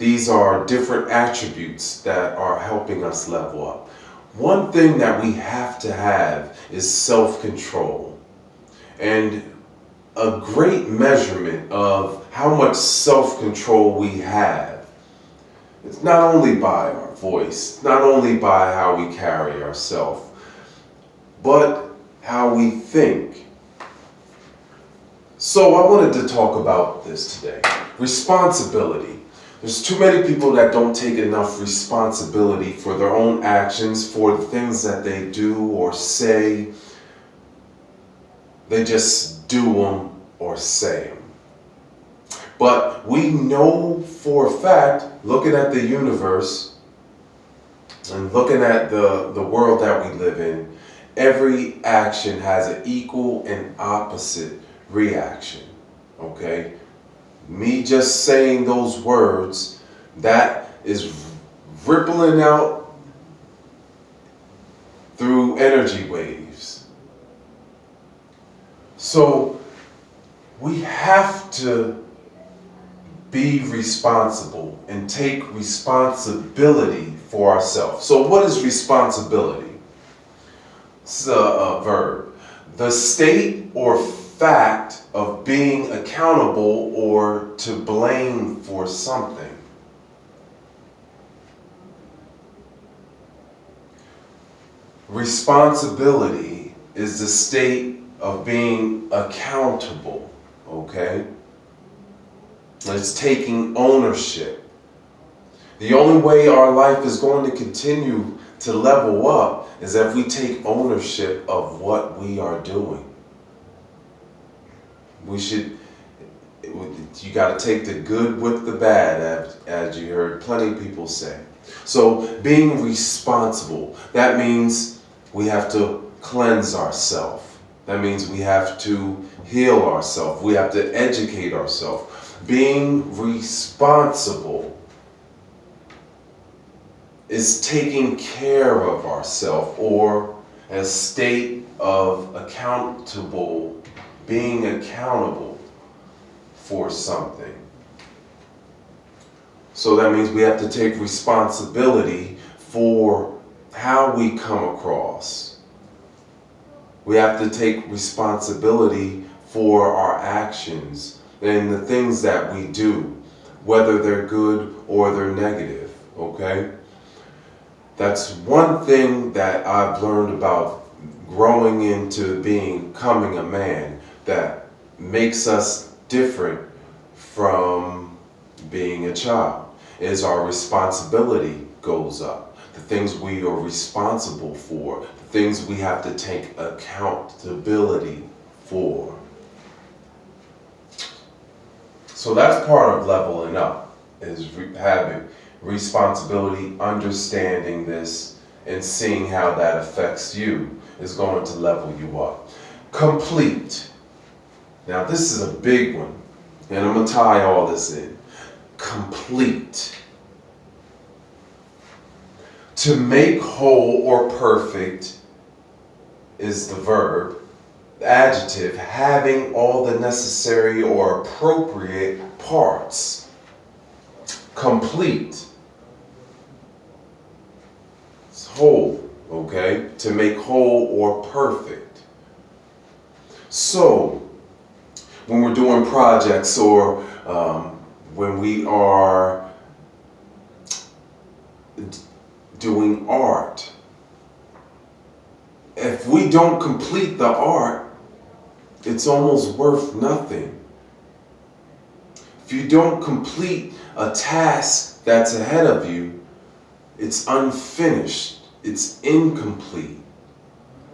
These are different attributes that are helping us level up. One thing that we have to have is self-control. And a great measurement of how much self-control we have is not only by our voice, not only by how we carry ourselves, but how we think. So I wanted to talk about this today. Responsibility. There's too many people that don't take enough responsibility for their own actions, for the things that they do or say. They just do them or say them. But we know for a fact, looking at the universe and looking at the world that we live in, every action has an equal and opposite reaction, okay? Me just saying those words, that is rippling out through energy waves. So we have to be responsible and take responsibility for ourselves. So what is responsibility? It's a verb. The state or fact of being accountable or to blame for something. Responsibility is the state of being accountable, okay? It's taking ownership. The only way our life is going to continue to level up is if we take ownership of what we are doing. You got to take the good with the bad, as you heard plenty of people say. So being responsible, that means we have to cleanse ourselves. That means we have to heal ourselves. We have to educate ourselves. Being responsible is taking care of ourselves, or a state of accountable, being accountable for something. So that means we have to take responsibility for how we come across. We have to take responsibility for our actions and the things that we do, whether they're good or they're negative, okay? That's one thing that I've learned about growing into becoming a man that makes us different from being a child, is our responsibility goes up. The things we are responsible for, the things we have to take accountability for. So that's part of leveling up, is having responsibility, understanding this, and seeing how that affects you is going to level you up. Complete. Now this is a big one, and I'm going to tie all this in. Complete. To make whole or perfect is the verb. The adjective, having all the necessary or appropriate parts. Complete. It's whole, okay? To make whole or perfect. So, when we're doing projects or when we are doing art, if we don't complete the art, it's almost worth nothing. If you don't complete a task that's ahead of you, it's unfinished, it's incomplete.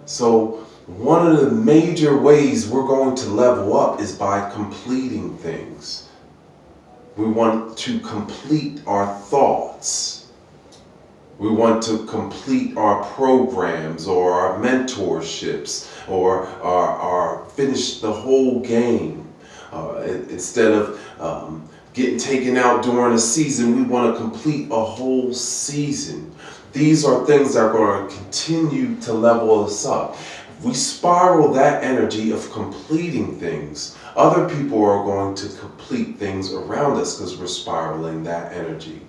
So one of the major ways we're going to level up is by completing things. We want to complete our thoughts. We want to complete our programs or our mentorships or our finish the whole game. Instead of getting taken out during a season, we want to complete a whole season. These are things that are going to continue to level us up. we spiral that energy of completing things, other people are going to complete things around us because we're spiraling that energy.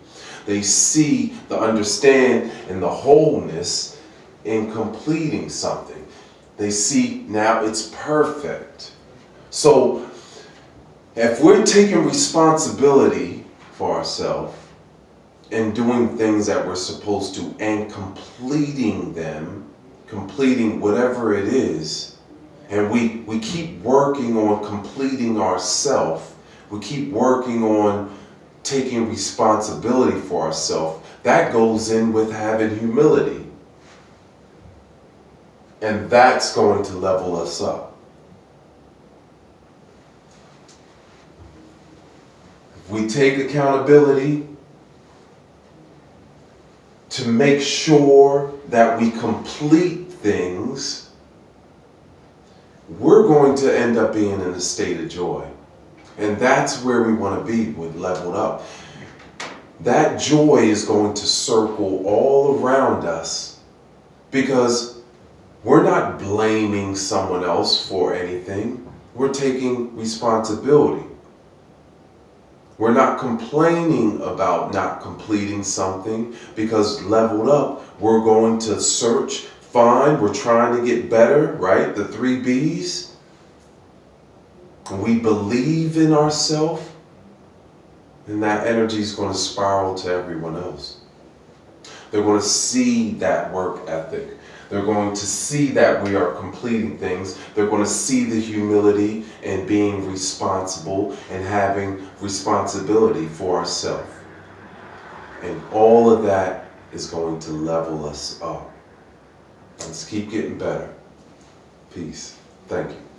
They see the understand and the wholeness in completing something. They see now it's perfect. So if we're taking responsibility for ourselves and doing things that we're supposed to and completing them, completing whatever it is, and we keep working on completing ourselves, we keep working on taking responsibility for ourselves, that goes in with having humility. And that's going to level us up. If we take accountability to make sure that we complete things, we're going to end up being in a state of joy. And that's where we want to be with leveled up. That joy is going to circle all around us because we're not blaming someone else for anything. We're taking responsibility. We're not complaining about not completing something because leveled up, we're going to search, find, we're trying to get better, right? The 3 B's. And we believe in ourselves, and that energy is going to spiral to everyone else. They're going to see that work ethic. They're going to see that we are completing things. They're going to see the humility and being responsible and having responsibility for ourselves. And all of that is going to level us up. Let's keep getting better. Peace. Thank you.